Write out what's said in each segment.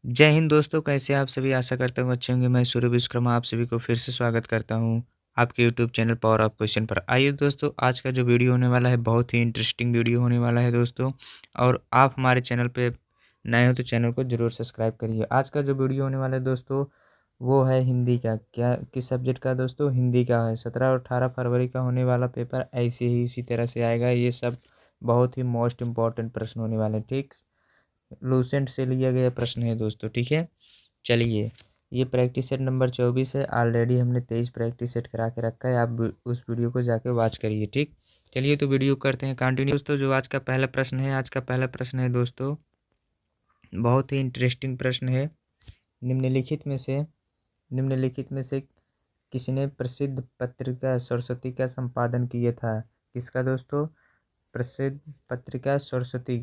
जय हिंद दोस्तों, कैसे आप सभी। आशा करता हूँ अच्छे होंगे। मैं सूर्य विश्वकर्मा आप सभी को फिर से स्वागत करता हूँ आपके YouTube channel power of question पर। आइए दोस्तों, आज का जो वीडियो होने वाला है बहुत ही इंटरेस्टिंग वीडियो होने वाला है दोस्तों। और आप हमारे चैनल पे नए हो तो चैनल को ज़रूर सब्सक्राइब करिए। आज का जो वीडियो होने वाला है दोस्तों वो है हिंदी का। क्या किस सब्जेक्ट का दोस्तों? हिंदी का है। 17 और 18 फरवरी का होने वाला पेपर ऐसे ही इसी तरह से आएगा। ये सब बहुत ही मोस्ट इम्पॉर्टेंट प्रश्न होने वाले हैं। ठीक, लूसेंट से लिया गया प्रश्न है दोस्तों। ठीक है, चलिए, ये प्रैक्टिस सेट नंबर 24 है। ऑलरेडी हमने 23 प्रैक्टिस सेट करा के रखा है। आप उस वीडियो को जाके वॉच करिए। ठीक, चलिए तो वीडियो करते हैं कंटिन्यू दोस्तों। जो आज का पहला प्रश्न है, आज का पहला प्रश्न है दोस्तों, बहुत ही इंटरेस्टिंग प्रश्न है। निम्नलिखित में से किसने प्रसिद्ध पत्रिका सरस्वती का संपादन किया था? किसका दोस्तों? प्रसिद्ध पत्रिका सरस्वती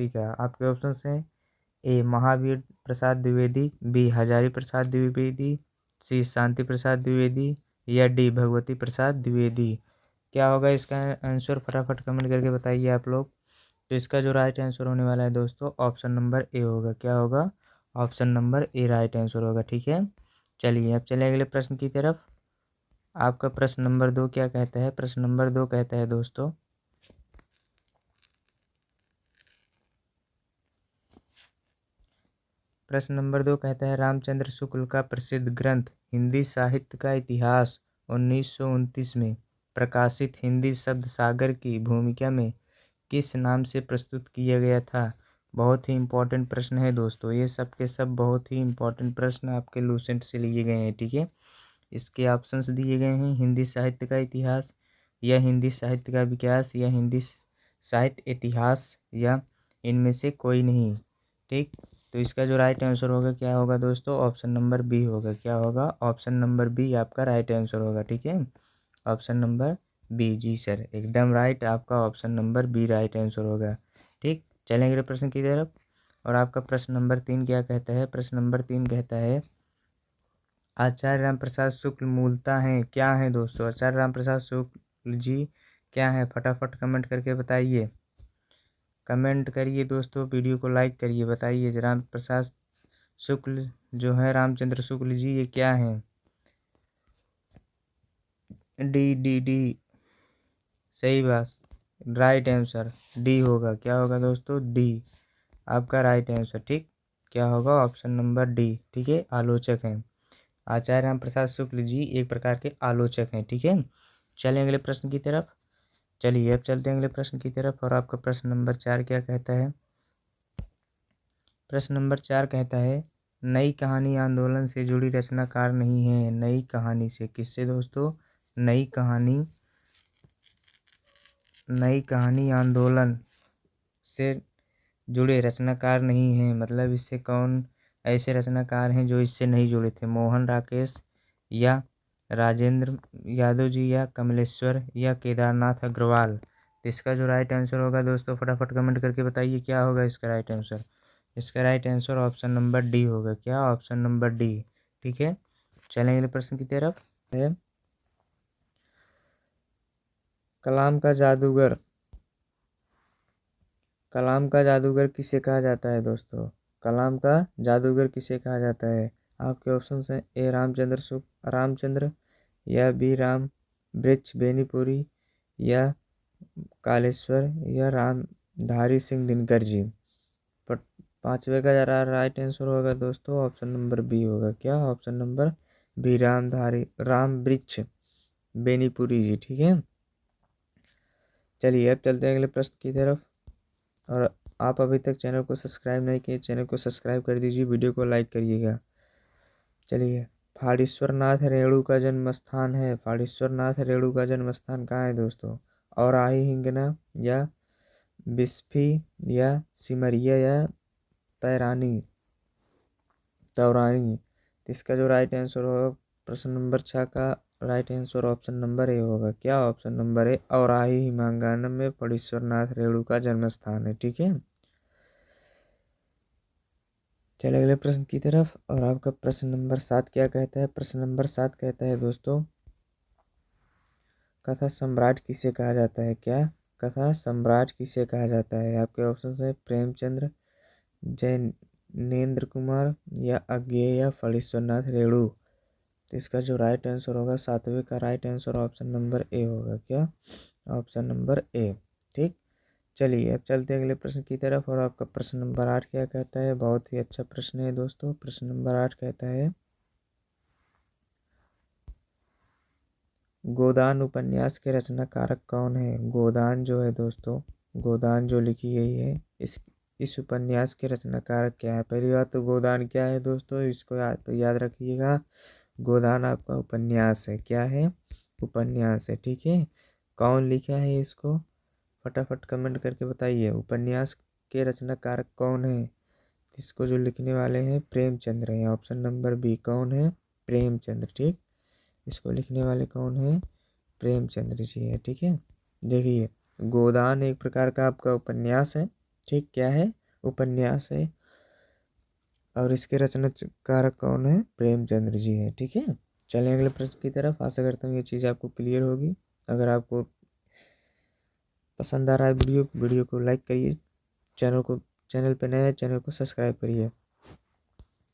का आपके ऑप्शन हैं: ए महावीर प्रसाद द्विवेदी, बी हजारी प्रसाद द्विवेदी, सी शांति प्रसाद द्विवेदी या डी भगवती प्रसाद द्विवेदी। क्या होगा इसका आंसर? फटाफट कमेंट करके बताइए आप लोग। तो इसका जो राइट आंसर होने वाला है दोस्तों, ऑप्शन नंबर ए होगा। क्या होगा? ऑप्शन नंबर ए राइट आंसर होगा। ठीक है, चलिए अब चले अगले प्रश्न की तरफ। आपका प्रश्न नंबर 2 क्या कहता है? प्रश्न नंबर 2 कहता है दोस्तों, प्रश्न नंबर 2 कहता है रामचंद्र शुक्ल का प्रसिद्ध ग्रंथ हिंदी साहित्य का इतिहास 1929 में प्रकाशित हिंदी शब्द सागर की भूमिका में किस नाम से प्रस्तुत किया गया था? बहुत ही इम्पोर्टेंट प्रश्न है दोस्तों। ये सब के सब बहुत ही इम्पोर्टेंट प्रश्न आपके लूसेंट से लिए गए हैं। ठीक है, इसके ऑप्शंस दिए गए हैं: हिंदी साहित्य का इतिहास, या हिंदी साहित्य का विकास, या हिंदी साहित्य इतिहास, या इनमें से कोई नहीं। ठीक, तो इसका जो राइट आंसर होगा क्या होगा दोस्तों? ऑप्शन नंबर बी होगा। क्या होगा? ऑप्शन नंबर बी आपका राइट आंसर होगा। ठीक है, ऑप्शन नंबर बी, जी सर, एकदम राइट। आपका option number B right answer होगा। ठीक, चलेंगे अगले प्रश्न की तरफ। और आपका प्रश्न नंबर 3 क्या कहता है? प्रश्न नंबर 3 कहता है आचार्य रामप्रसाद शुक्ल मूलतः हैं, क्या है दोस्तों? आचार्य रामप्रसाद शुक्ल जी क्या है? फटाफट कमेंट करके बताइए। कमेंट करिए दोस्तों, वीडियो को लाइक करिए, बताइए राम प्रसाद शुक्ल जो है, रामचंद्र शुक्ल जी, ये क्या है? डी डी डी, सही बात, राइट आंसर डी होगा। क्या होगा दोस्तों? डी आपका राइट आंसर। ठीक, क्या होगा? Option number D. ठीक है, आलोचक हैं। आचार्य राम प्रसाद शुक्ल जी एक प्रकार के आलोचक हैं। ठीक है, चलें अगले प्रश्न की तरफ। चलिए अब चलते हैं अगले प्रश्न की तरफ। और आपका प्रश्न नंबर 4 क्या कहता है? प्रश्न नंबर 4 कहता है नई कहानी आंदोलन से जुड़ी रचनाकार नहीं है। नई कहानी से, किससे दोस्तों? नई कहानी आंदोलन से जुड़े रचनाकार नहीं हैं। मतलब इससे कौन ऐसे रचनाकार हैं जो इससे नहीं जुड़े थे? मोहन राकेश, या राजेंद्र यादव जी, या कमलेश्वर, या केदारनाथ अग्रवाल। तो इसका जो राइट आंसर होगा दोस्तों, फटाफट कमेंट करके बताइए क्या होगा इसका राइट आंसर। इसका right answer option number D होगा। क्या? Option number D. ठीक है, चलेंगे प्रश्न की तरफ। है कलाम का जादूगर, कलाम का जादूगर किसे कहा जाता है दोस्तों? कलाम का जादूगर किसे कहा जाता है? आपके ऑप्शन हैं: ए रामचंद्र, या बी राम वृक्ष बेनीपुरी, या कालेश्वर, या रामधारी सिंह दिनकर जी। पर पांचवे का जरा राइट आंसर होगा दोस्तों, ऑप्शन नंबर बी होगा। क्या? ऑप्शन नंबर बी, राम वृक्ष बेनीपुरी जी। ठीक है, चलिए अब चलते हैं अगले प्रश्न की तरफ। और आप अभी तक चैनल को सब्सक्राइब नहीं किए, चैनल को सब्सक्राइब कर दीजिए, वीडियो को लाइक करिएगा। चलिए, फाड़ेश्वर नाथ रेणु का जन्म स्थान है। फाड़ेश्वर नाथ रेणु का जन्म स्थान कहाँ है दोस्तों? औराही हिंगना, या बिस्फी, या सिमरिया, या तैरानी तौरानी। तो इसका जो राइट आंसर होगा प्रश्न नंबर 6 का राइट आंसर ऑप्शन नंबर ए होगा। क्या? ऑप्शन नंबर ए, औराही हिमांगानम में फणीश्वर नाथ रेणु का जन्म स्थान है। ठीक है, चले अगले प्रश्न की तरफ। और आपका प्रश्न नंबर 7 क्या कहता है? प्रश्न नंबर 7 कहता है दोस्तों, कथा सम्राट किसे कहा जाता है? क्या? कथा सम्राट किसे कहा जाता है? आपके ऑप्शन है: प्रेमचंद्र, जय नेंद्र कुमार या अज्ञेय या फणीश्वरनाथ रेणु। तो इसका जो राइट आंसर होगा 7वें का राइट आंसर ऑप्शन नंबर ए होगा। क्या? ऑप्शन नंबर ए। ठीक, चलिए अब चलते हैं अगले प्रश्न की तरफ। और आपका प्रश्न नंबर 8 क्या कहता है? बहुत ही अच्छा प्रश्न है दोस्तों। प्रश्न नंबर 8 कहता है, गोदान उपन्यास के रचनाकारक कौन है? गोदान जो है दोस्तों, गोदान जो लिखी गई है, इस उपन्यास के रचनाकारक क्या है? पहली बात तो गोदान क्या है दोस्तों, इसको याद रखिएगा। गोदान आपका उपन्यास है। क्या है? उपन्यास है। ठीक है, कौन लिखा है इसको? फटाफट कमेंट करके बताइए। उपन्यास के रचनाकारक कौन है? इसको जो लिखने वाले हैं प्रेमचंद्र है। ऑप्शन नंबर बी कौन है? प्रेमचंद्र। ठीक, इसको लिखने वाले कौन है? प्रेमचंद्र जी है। ठीक है, देखिए गोदान एक प्रकार का आपका उपन्यास है। ठीक, क्या है? उपन्यास है। और इसके रचनाकारक कौन है? प्रेमचंद्र जी है। ठीक है, चलें अगले प्रश्न की तरफ। आशा करता हूँ ये चीज़ आपको क्लियर होगी। अगर आपको पसंद आ रहा है वीडियो को लाइक करिए। चैनल पे नए हैं, चैनल को सब्सक्राइब करिए।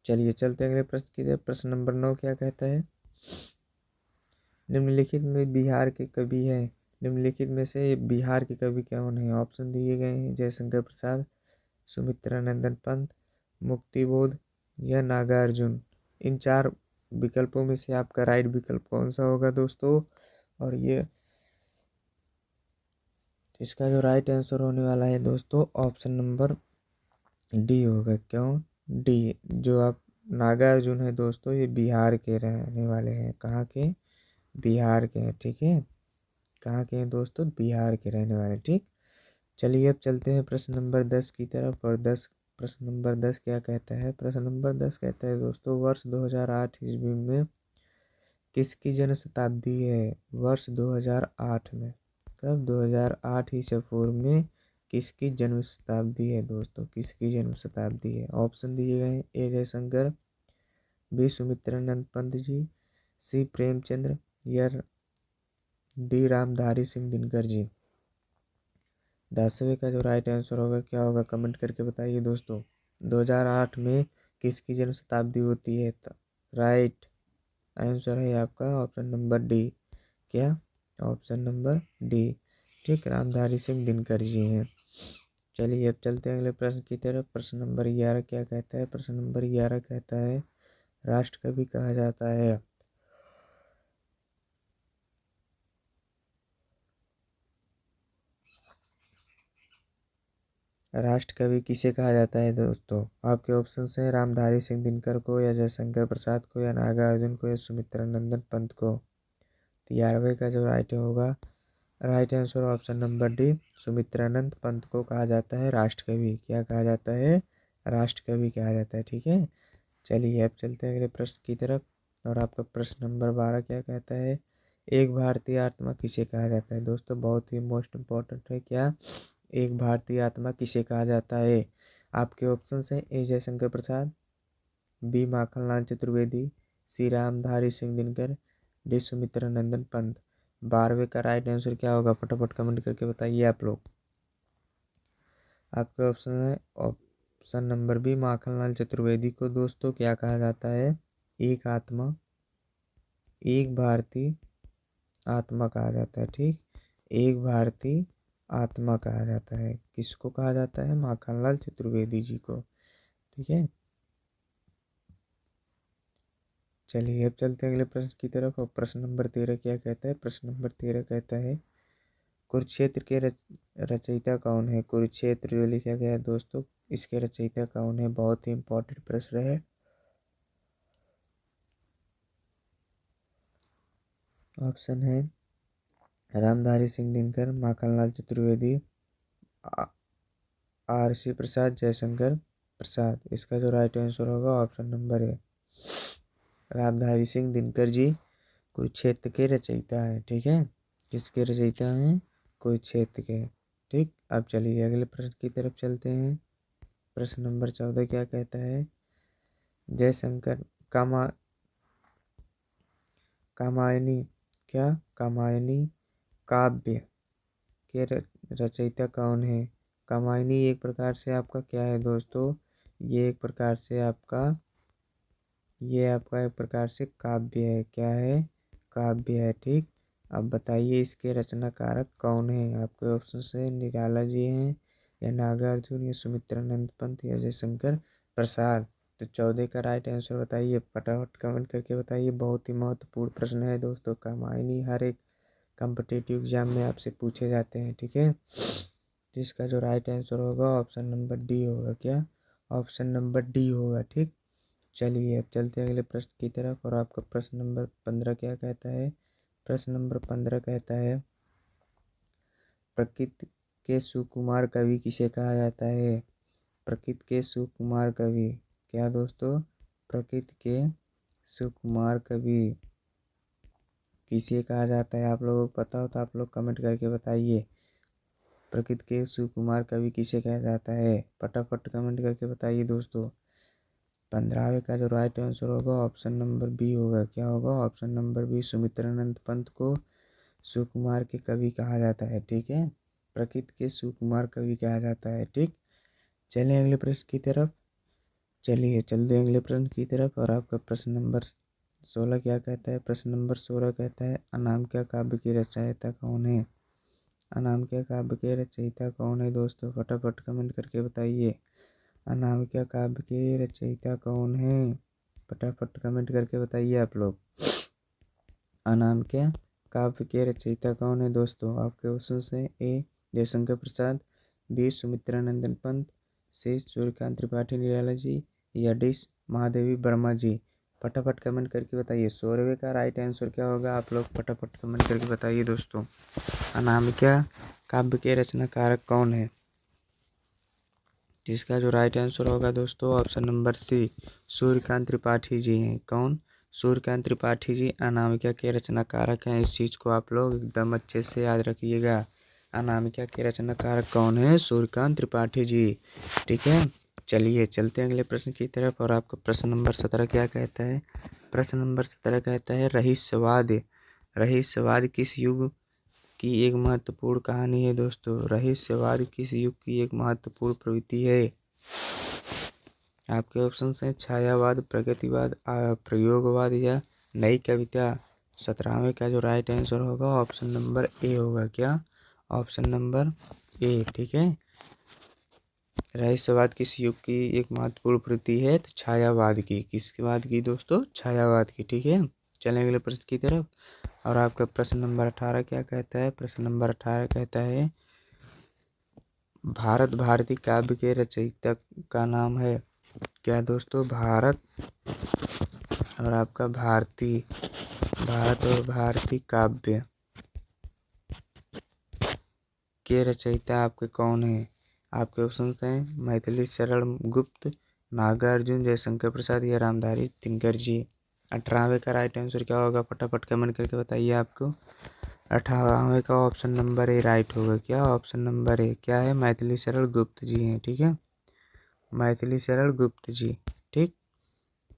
चलिए चलते हैं अगले प्रश्न की तरफ। प्रश्न नंबर 9 क्या कहता है? निम्नलिखित में बिहार के कवि हैं। निम्नलिखित में से बिहार के कवि कौन है? ऑप्शन दिए गए हैं, जयशंकर प्रसाद, सुमित्रानंदन पंत, मुक्तिबोध या नागार्जुन। इन 4 विकल्पों में से आपका राइट विकल्प कौन सा होगा दोस्तों? और ये इसका जो राइट आंसर होने वाला है दोस्तों, ऑप्शन नंबर डी होगा। क्यों डी? जो आप नागार्जुन है दोस्तों, ये बिहार के रहने वाले हैं। कहाँ के? बिहार के हैं। ठीक है, कहाँ के हैं दोस्तों? बिहार के रहने वाले। ठीक, चलिए अब चलते हैं प्रश्न नंबर 10 की तरफ। और प्रश्न नंबर 10 क्या कहता है? प्रश्न नंबर 10 कहता है दोस्तों, वर्ष 2008 ईस्वी में किसकी जन्म शताब्दी है? वर्ष 2008 में, कब? 2008 ईसा पूर्व में किसकी जन्म शताब्दी है दोस्तों? किसकी जन्म शताब्दी है? ऑप्शन दिए गए हैं, ए जयशंकर, बी सुमित्रानंद पंत जी, सी प्रेमचंद्र या डी रामधारी सिंह दिनकर जी। 10वें का जो राइट आंसर होगा क्या होगा? कमेंट करके बताइए दोस्तों। 2008 में किसकी जन्म शताब्दी होती है? राइट आंसर है आपका ऑप्शन नंबर डी। क्या? Option number D. ठीक, रामधारी सिंह दिनकर जी हैं। चलिए अब चलते हैं अगले प्रश्न की तरफ। प्रश्न नंबर 11 क्या कहता है? प्रश्न नंबर 11 कहता है, राष्ट्रकवि कहा जाता है। राष्ट्रकवि किसे कहा जाता है दोस्तों? आपके ऑप्शन हैं रामधारी सिंह दिनकर को, या जयशंकर प्रसाद को, या नागार्जुन को, या सुमित्रानंदन पंत को। तो 11वें का जो right answer option number D, Sumitranand Pant को कहा जाता है राष्ट्रकवि। क्या कहा जाता है? राष्ट्रकवि कहा जाता है। ठीक है, चलिए अब चलते हैं अगले प्रश्न की तरफ। और आपका प्रश्न नंबर 12 क्या कहता है? एक भारतीय आत्मा किसे कहा जाता है? दोस्तों बहुत ही मोस्ट इम्पोर्टेंट है। क्या? एक भारतीय आत्मा किसे कहा जाता है? आपके ऑप्शन हैं, ए जयशंकर प्रसाद, बी माखनलाल चतुर्वेदी, सी रामधारी सिंह दिनकर, डी सुमित्रानंदन पंत। 12वें का राइट आंसर क्या होगा? फटाफट कमेंट करके बताइए आप लोग। आपके ऑप्शन है, option number B Makhanlal Chaturvedi को दोस्तों क्या कहा जाता है? एक आत्मा, एक भारतीय आत्मा कहा जाता है। ठीक, एक भारतीय आत्मा कहा जाता है। किसको कहा जाता है? माखनलाल चतुर्वेदी जी को। ठीक है, चलिए अब चलते हैं अगले प्रश्न की तरफ। और प्रश्न नंबर 13 क्या कहता है? प्रश्न नंबर 13 कहता है, कुरुक्षेत्र के रचयिता कौन है? कुरुक्षेत्र जो लिखा गया है दोस्तों, इसके रचयिता कौन है? बहुत ही इंपॉर्टेंट प्रश्न है। ऑप्शन है रामधारी सिंह दिनकर, माखनलाल चतुर्वेदी, आर.सी. प्रसाद, जयशंकर प्रसाद। इसका जो राइट आंसर होगा ऑप्शन नंबर है रामधारी सिंह दिनकर जी कुरुक्षेत्र के रचयिता हैं। ठीक है, किसके रचयिता हैं? कुरुक्षेत्र के। ठीक, अब चलिए अगले प्रश्न की तरफ चलते हैं। प्रश्न नंबर 14 क्या कहता है? जयशंकर कामायनी, क्या? कामायनी काव्य के रचयिता कौन है? कामायनी एक प्रकार से आपका क्या है दोस्तों? ये एक प्रकार से आपका एक प्रकार से काव्य है। क्या है? काव्य है। ठीक। अब बताइए इसके रचनाकारक कौन है? आपके ऑप्शन है निराला जी हैं, या नागार्जुन, या सुमित्रानंद पंत, या जयशंकर प्रसाद। तो 14 का राइट आंसर बताइए, फटाफट कमेंट करके बताइए। बहुत ही महत्वपूर्ण प्रश्न है दोस्तों, कमायनी हर एक कॉम्पिटिटिव एग्जाम में आपसे पूछे जाते हैं। ठीक है, जिसका जो राइट आंसर होगा ऑप्शन नंबर डी होगा। क्या? ऑप्शन नंबर डी होगा। ठीक। चलिए अब चलते हैं अगले प्रश्न की तरफ। और आपका प्रश्न नंबर 15 क्या कहता है? प्रश्न नंबर 15 कहता है, प्रकृति के सुकुमार कवि किसे कहा जाता है? प्रकृति के सुकुमार कवि। क्या दोस्तों? प्रकृति के सुकुमार कवि किसे कहा जाता है? आप लोगों को पता हो तो आप लोग कमेंट करके बताइए। प्रकृति के सुकुमार कवि किसे कहा जाता है? फटाफट कमेंट करके बताइए दोस्तों। 15वें का जो राइट आंसर होगा ऑप्शन नंबर बी होगा। क्या होगा? Option number B, Sumitranand Pant को सुकुमार के कवि कहा जाता है। ठीक है, प्रकृति के सुकुमार कवि कहा जाता है। ठीक। चलिए अगले प्रश्न की तरफ। चलिए चलते हैं अगले प्रश्न की तरफ। और आपका प्रश्न नंबर 16 क्या कहता है? प्रश्न नंबर 16 कहता है, अनामिका काव्य की रचयिता कौन है? अनामिका काव्य के रचयिता कौन है दोस्तों? फटाफट कमेंट करके बताइए। अनामिका काव्य के रचयिता कौन है? फटाफट कमेंट करके बताइए आप लोग। अनामिका काव्य के रचयिता कौन है दोस्तों? आपके ऑप्शन से ए जयशंकर प्रसाद, बी सुमित्रानंदन पंत, सी सूर्यकांत त्रिपाठी निराला जी, या डी महादेवी वर्मा जी। फटाफट कमेंट करके बताइए। 16वें का राइट आंसर क्या होगा? आप लोग फटाफट कमेंट करके बताइए दोस्तों। अनामिका काव्य के रचनाकारक कौन है? जिसका जो राइट आंसर होगा दोस्तों option number C, Suryakant Tripathi ji हैं। कौन? सूर्यकांत त्रिपाठी जी अनामिका के रचनाकारक हैं। इस चीज़ को आप लोग एकदम अच्छे से याद रखिएगा। अनामिका के रचनाकारक कौन है? सूर्यकांत त्रिपाठी जी। ठीक है, चलिए चलते हैं अगले प्रश्न की तरफ। और आपका प्रश्न नंबर 17 क्या कहता है? प्रश्न नंबर 17 कहता है, रहीस्यवाद। रहीस्यवाद किस युग की एक महत्वपूर्ण कहानी है दोस्तों? रहस्यवाद किस युग की एक महत्वपूर्ण प्रवृत्ति है? आपके ऑप्शन हैं छायावाद, प्रगतिवाद, प्रयोगवाद, या नई कविता। 17वें का जो राइट आंसर होगा ऑप्शन नंबर ए होगा। क्या? ऑप्शन नंबर ए। ठीक है, रहस्यवाद किस युग की एक महत्वपूर्ण प्रवृत्ति है? तो छायावाद की। किसके बाद की दोस्तों? छायावाद की। ठीक है, चलें अगले प्रश्न की तरफ। और आपका प्रश्न नंबर 18 क्या कहता है? प्रश्न नंबर 18 कहता है, भारत भारती काव्य के रचयिता का नाम है। क्या दोस्तों? भारत और आपका भारती, भारत और भारती काव्य के रचयिता आपके कौन है? आपके ऑप्शन हैं मैथिली शरण गुप्त, नागार्जुन, जयशंकर प्रसाद, या रामधारी दिनकर जी। 18वें का राइट आंसर क्या होगा? फटाफट कमेंट करके बताइए आपको। 18वें का ऑप्शन नंबर ए राइट होगा। क्या? ऑप्शन नंबर ए क्या है? मैथिली शरण गुप्त जी हैं। ठीक है, मैथिली शरण गुप्त जी। ठीक,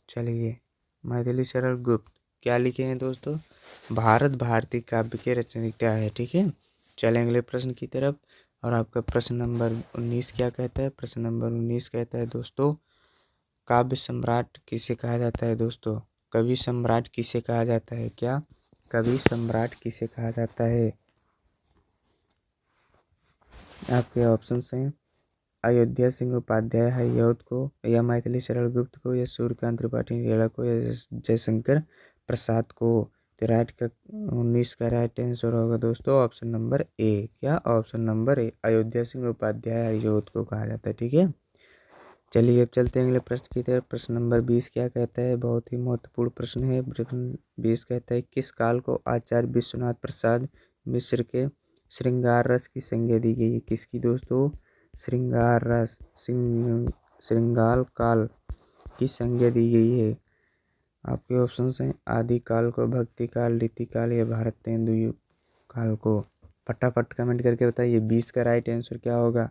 चलिए मैथिली शरण गुप्त क्या लिखे हैं दोस्तों? भारत भारती काव्य के रचयिता है। ठीक है, चलें अगले प्रश्न की तरफ। और आपका प्रश्न नंबर 19 क्या कहता है? प्रश्न नंबर 19 कहता है दोस्तों, काव्य सम्राट किसे कहा जाता है दोस्तों? कवि सम्राट किसे कहा जाता है? क्या? कवि सम्राट किसे कहा जाता है? आपके ऑप्शन हैं अयोध्या सिंह उपाध्याय हरिऔध को, या मैथिली शरण गुप्त को, या सूर्यकांत त्रिपाठी निराला को, या जयशंकर प्रसाद को। तो राइट का 19 का राइट आंसर होगा दोस्तों ऑप्शन नंबर ए। क्या? Option number A, Ayodhya Singh Upadhyay Hariaudh को कहा जाता है। ठीक है, चलिए अब चलते हैं अगले प्रश्न की तरफ। प्रश्न नंबर 20 क्या कहता है? बहुत ही महत्वपूर्ण प्रश्न है। प्रश्न 20 कहता है, किस काल को आचार्य विश्वनाथ प्रसाद मिश्र के श्रृंगार रस की संज्ञा दी गई है? किसकी दोस्तों? श्रृंगार रस, श्रृंगार काल की संज्ञा दी गई है। आपके ऑप्शन हैं आदि काल को, भक्ति काल, रीति काल, या भारतेंदु युग काल को। फटाफट कमेंट करके बताइए 20 का राइट आंसर क्या होगा?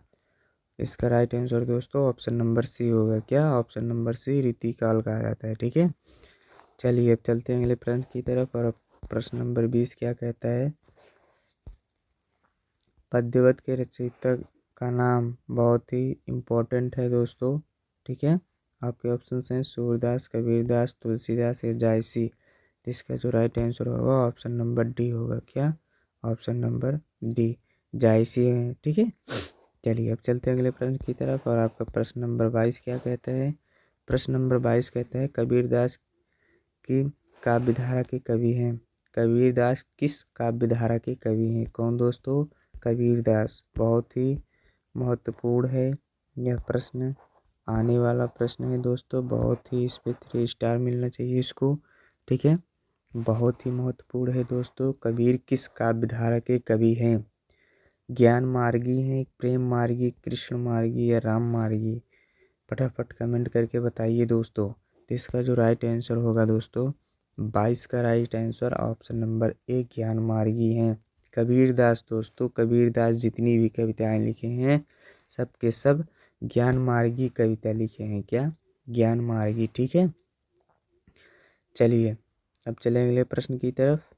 इसका राइट आंसर दोस्तों ऑप्शन नंबर सी होगा। क्या? ऑप्शन नंबर सी, रीति काल कहा जाता है। ठीक है, चलिए अब चलते हैं अगले प्रश्न की तरफ। और प्रश्न नंबर 20 क्या कहता है? पद्यवत के रचयिता का नाम बहुत ही इम्पोर्टेंट है दोस्तों। ठीक है। आपके ऑप्शन हैं सूरदास, कबीरदास, तुलसीदास या जायसी। इसका जो राइट आंसर होगा ऑप्शन नंबर डी होगा। क्या? ऑप्शन नंबर डी, जायसी है। ठीक है। चलिए अब चलते हैं अगले प्रश्न की तरफ। और आपका प्रश्न नंबर 22 क्या कहता है? प्रश्न नंबर 22 कहता है कबीरदास की काव्यधारा के कवि हैं। कबीरदास किस काव्यधारा के कवि हैं? कौन दोस्तों? कबीरदास। बहुत ही महत्वपूर्ण है यह प्रश्न, आने वाला प्रश्न है दोस्तों। बहुत ही इस पे 3 स्टार मिलना चाहिए इसको। ठीक है। बहुत ही महत्वपूर्ण है दोस्तों। कबीर किस काव्यधारा के कवि हैं? ज्ञान मार्गी हैं, प्रेम मार्गी, कृष्ण मार्गी या राम मार्गी? फटाफट कमेंट करके बताइए दोस्तों। तो इसका जो राइट आंसर होगा दोस्तों 22 का राइट आंसर ऑप्शन नंबर ए ज्ञान मार्गी हैं। कबीरदास दोस्तों, कबीरदास जितनी भी कविताएं लिखे हैं सब के सब ज्ञान मार्गी कविता लिखे हैं। क्या? ज्ञान मार्गी। ठीक है। चलिए अब चलें अगले प्रश्न की तरफ।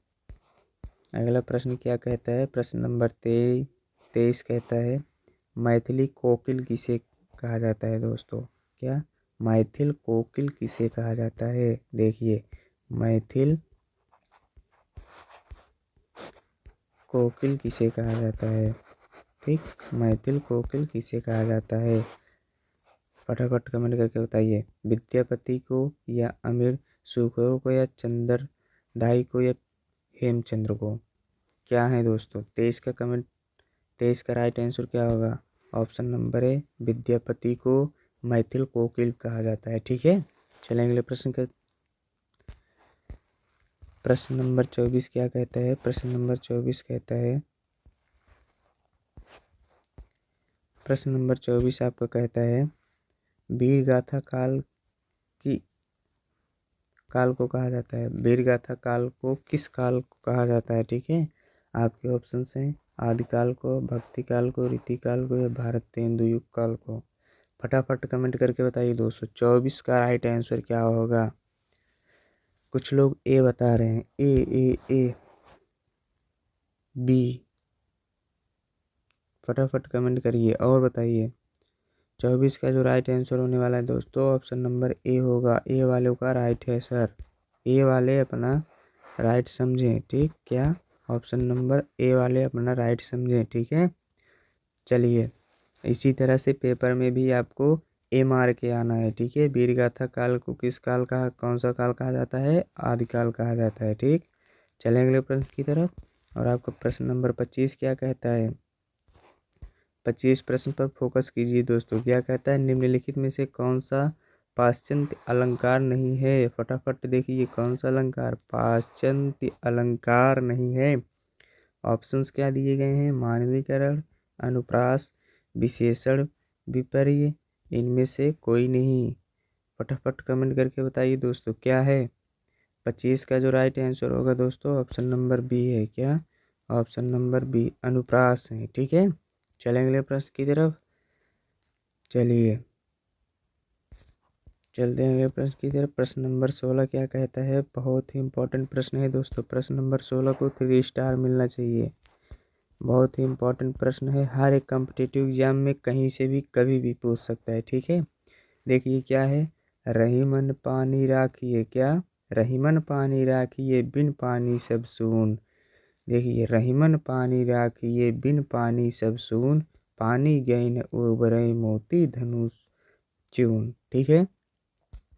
अगला प्रश्न क्या कहता है? प्रश्न नंबर 23 कहता है मैथिली कोकिल किसे कहा जाता है दोस्तों? क्या? मैथिल कोकिल किसे कहा जाता है? देखिए, मैथिल कोकिल किसे कहा जाता है? ठीक, मैथिल कोकिल किसे कहा जाता है? फटाफट कमेंट करके बताइए। विद्यापति को या अमीर सुखों को या चंद्रदाई को या हेमचंद्र को? क्या है दोस्तों? 23 का राइट आंसर क्या होगा? ऑप्शन नंबर ए विद्यापति को मैथिल कोकिल कहा जाता है। ठीक है। चलें अगले प्रश्न का। प्रश्न नंबर 24 क्या कहता है? प्रश्न नंबर 24 कहता है, प्रश्न नंबर 24 आपका कहता है वीर गाथा काल को कहा जाता है। वीर गाथा काल को किस काल को कहा जाता है? ठीक है। आपके ऑप्शन हैं आदिकाल को, भक्ति काल को, रीति काल को या भारतेंदु युग काल को? फटाफट कमेंट करके बताइए दोस्तों। 24 का राइट आंसर क्या होगा? कुछ लोग ए बता रहे हैं, ए बी। फटाफट कमेंट करिए और बताइए। 24 का जो राइट आंसर होने वाला है दोस्तों ऑप्शन नंबर ए होगा। ए वालों का राइट है सर। ए वाले अपना राइट समझें। ठीक। क्या? ऑप्शन नंबर ए वाले अपना राइट समझें। ठीक है। चलिए इसी तरह से पेपर में भी आपको ए मार के आना है। ठीक है। वीरगाथा काल को किस काल का कौन सा काल कहा जाता है? आदिकाल कहा जाता है। ठीक। चलें अगले प्रश्न की तरफ। और आपका प्रश्न नंबर 25 क्या कहता है? 25 प्रश्न पर फोकस कीजिए दोस्तों। क्या कहता है? निम्नलिखित में से कौन सा पाश्चात्य अलंकार नहीं है? फटाफट देखिए कौन सा अलंकार पाश्चात्य अलंकार नहीं है। ऑप्शंस क्या दिए गए हैं? मानवीकरण, अनुप्रास, विशेषण, विपर्य, इनमें से कोई नहीं। फटाफट कमेंट करके बताइए दोस्तों क्या है? 25 का जो राइट आंसर होगा दोस्तों ऑप्शन नंबर बी है। क्या? ऑप्शन नंबर बी अनुप्रास है। ठीक है। चलें अगले प्रश्न की तरफ। चलिए चलते हैं अगले प्रश्न की तरफ। प्रश्न नंबर 16 क्या कहता है? बहुत ही इंपॉर्टेंट प्रश्न है दोस्तों। प्रश्न नंबर 16 को 3 स्टार मिलना चाहिए। बहुत ही इंपॉर्टेंट प्रश्न है। हर एक कॉम्पिटिटिव एग्जाम में कहीं से भी कभी भी पूछ सकता है। ठीक है। देखिए क्या है? रहीमन पानी राखिए। क्या? रहीमन पानी राखिए बिन पानी सब सून। देखिए रहीमन पानी राखिए बिन पानी सब सून, पानी गैन उबरे मोती धनुष चून। ठीक है।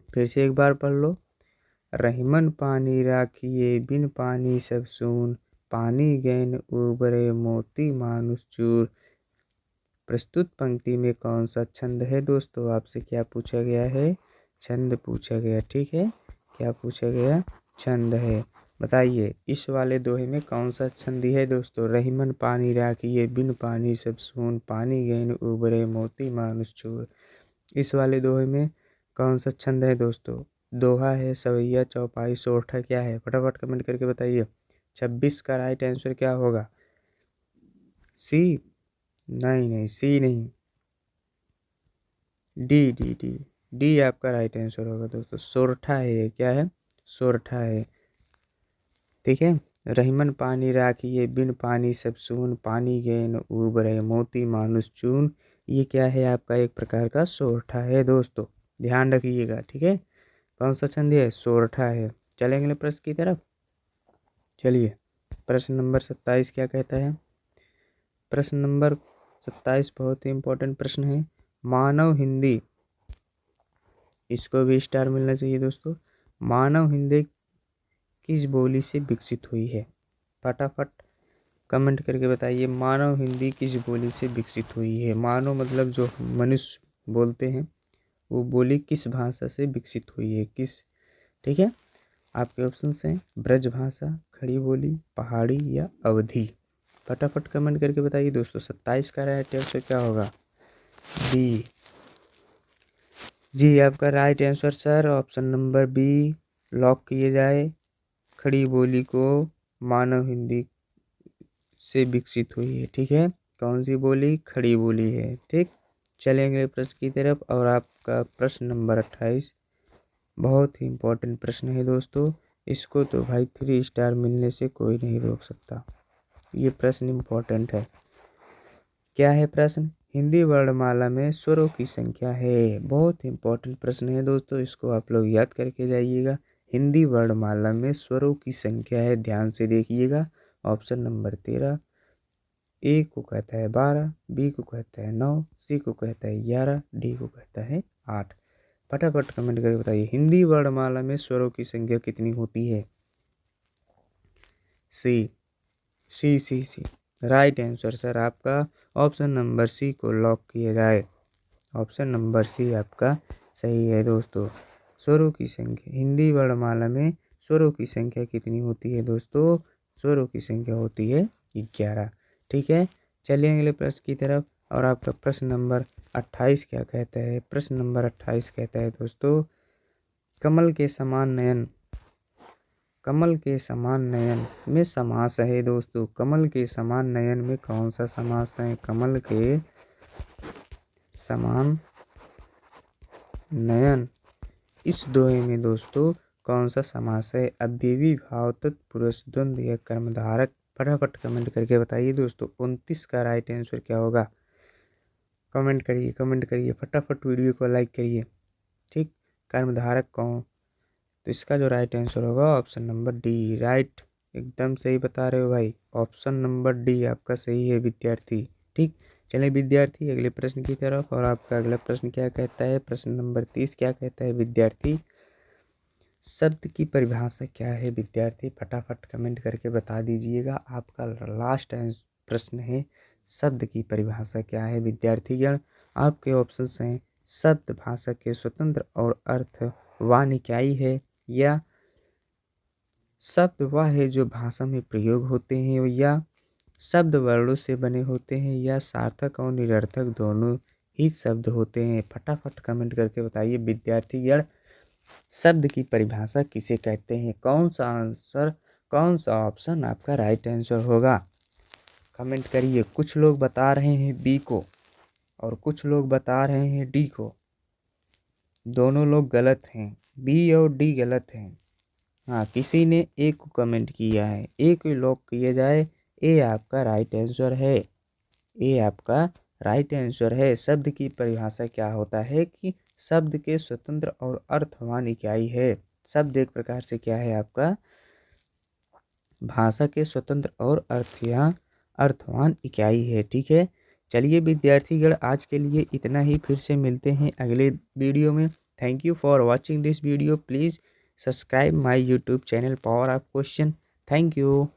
फिर से एक बार पढ़ लो। रहीमन पानी राखिए बिन पानी सब सून, पानी गैन उबरे मोती मानुष चूर। प्रस्तुत पंक्ति में कौन सा छंद है दोस्तों? आपसे क्या पूछा गया है? छंद पूछा गया। ठीक है। क्या पूछा गया? छंद है। बताइए इस वाले दोहे में कौन सा छंद है दोस्तों? रहीमन पानी राखिए बिन पानी सब सून, पानी गैन उबरे मोती मानुष चूर। इस वाले दोहे में कौन सा छंद है दोस्तों? दोहा है, सवैया, चौपाई, सोरठा क्या है? फटाफट कमेंट करके बताइए। 26 का राइट आंसर क्या होगा? सी? नहीं, सी नहीं, डी डी डी डी आपका राइट आंसर होगा दोस्तों। सोरठा है ये। क्या है? सोरठा है। ठीक है। रहीमन पानी राखिए बिन पानी सब सून, पानी गैन उबरे मोती मानुष चून। ये क्या है? आपका एक प्रकार का सोरठा है दोस्तों। ध्यान रखिएगा, ठीक है। कौन सा संधि है? सोरठा है। चलेंगे अगले प्रश्न की तरफ। चलिए, प्रश्न नंबर 27 क्या कहता है? प्रश्न नंबर 27 बहुत ही इंपॉर्टेंट प्रश्न है। मानव हिंदी, इसको भी स्टार मिलना चाहिए दोस्तों। मानव हिंदी किस बोली से विकसित हुई है? फटाफट कमेंट करके बताइए, मानव हिंदी किस बोली से विकसित हुई है? मानव मतलब जो मनुष्य बोलते हैं, वो बोली किस भाषा से विकसित हुई है? किस, ठीक है। आपके ऑप्शन हैं ब्रज भाषा, खड़ी बोली, पहाड़ी या अवधी। फटाफट कमेंट करके बताइए दोस्तों। 27 का राइट आंसर क्या होगा? बी। जी, आपका right answer sir option number B lock किए जाए। खड़ी बोली को मानव हिंदी से विकसित हुई है, ठीक है। कौन सी बोली? खड़ी बोली है, ठीक। चलेंगे प्रश्न की तरफ। और आपका प्रश्न नंबर 28 बहुत ही इम्पोर्टेंट प्रश्न है दोस्तों। इसको तो भाई 3 स्टार मिलने से कोई नहीं रोक सकता। ये प्रश्न इम्पोर्टेंट है। क्या है प्रश्न? हिंदी वर्णमाला में स्वरों की संख्या है। बहुत इम्पोर्टेंट प्रश्न है दोस्तों, इसको आप लोग याद करके जाइएगा। हिंदी वर्णमाला में स्वरों की संख्या है, ध्यान से देखिएगा। ऑप्शन नंबर 13, ए को कहता है 12, बी को कहता है 9, सी को कहता है 11, डी को कहता है 8। फटाफट कमेंट करके बताइए, हिंदी वर्णमाला में स्वरों की संख्या कितनी होती है? सी सी सी सी राइट आंसर सर आपका ऑप्शन नंबर सी को लॉक किया जाए। ऑप्शन नंबर सी आपका सही है दोस्तों। स्वरों की संख्या, हिंदी वर्णमाला में स्वरों की संख्या कितनी होती है दोस्तों? स्वरों की संख्या होती है 11, ठीक है। चलिए अगले प्रश्न की तरफ। और आपका प्रश्न नंबर 28 क्या कहता है? प्रश्न नंबर 28 कहता है दोस्तों, कमल के समान नयन, कमल के समान नयन में समास है दोस्तों। कमल के समान नयन में कौन सा समास है? कमल के समान नयन, इस दोहे में दोस्तों कौन सा समास है? अव्ययी, भाव तत्पुरुष, द्वंद्व या कर्मधारक। फटाफट कमेंट करके बताइए दोस्तों। 29 का राइट आंसर क्या होगा? कमेंट करिए, कमेंट करिए, फटाफट वीडियो को लाइक करिए, ठीक। कर्मधारक कौन? तो इसका जो राइट आंसर होगा ऑप्शन नंबर डी। राइट, एकदम सही बता रहे हो भाई। ऑप्शन नंबर डी आपका सही है विद्यार्थी, ठीक। चलिए विद्यार्थी अगले प्रश्न की तरफ। और आपका अगला प्रश्न क्या कहता है? प्रश्न नंबर 30 क्या कहता है विद्यार्थी? शब्द की परिभाषा क्या है विद्यार्थी? फटाफट कमेंट करके बता दीजिएगा। आपका लास्ट प्रश्न है, शब्द की परिभाषा क्या है विद्यार्थीगण? आपके ऑप्शंस हैं शब्द भाषा के स्वतंत्र और अर्थवान इकाई है, या शब्द वह है जो भाषा में प्रयोग होते हैं, या शब्द वर्णों से बने होते हैं, या सार्थक और निरर्थक दोनों ही शब्द होते हैं। फटाफट कमेंट करके बताइए विद्यार्थीगण, शब्द की परिभाषा किसे कहते हैं? कौन सा आंसर, कौन सा ऑप्शन आपका राइट आंसर होगा? कमेंट करिए। कुछ लोग बता रहे हैं बी को और कुछ लोग बता रहे हैं डी को। दोनों लोग गलत हैं, बी और डी गलत हैं। हाँ, किसी ने ए को कमेंट किया है, ए को लॉक किया जाए। ए आपका राइट आंसर है। ए आपका राइट आंसर है। शब्द की परिभाषा क्या होता है कि शब्द के स्वतंत्र और अर्थवान इकाई है। शब्द एक प्रकार से क्या है आपका? भाषा के स्वतंत्र और अर्थवान इकाई है, ठीक है। चलिए विद्यार्थीगण आज के लिए इतना ही, फिर से मिलते हैं अगले वीडियो में। Thank you for watching this video. Please subscribe my YouTube channel power of question. Thank you.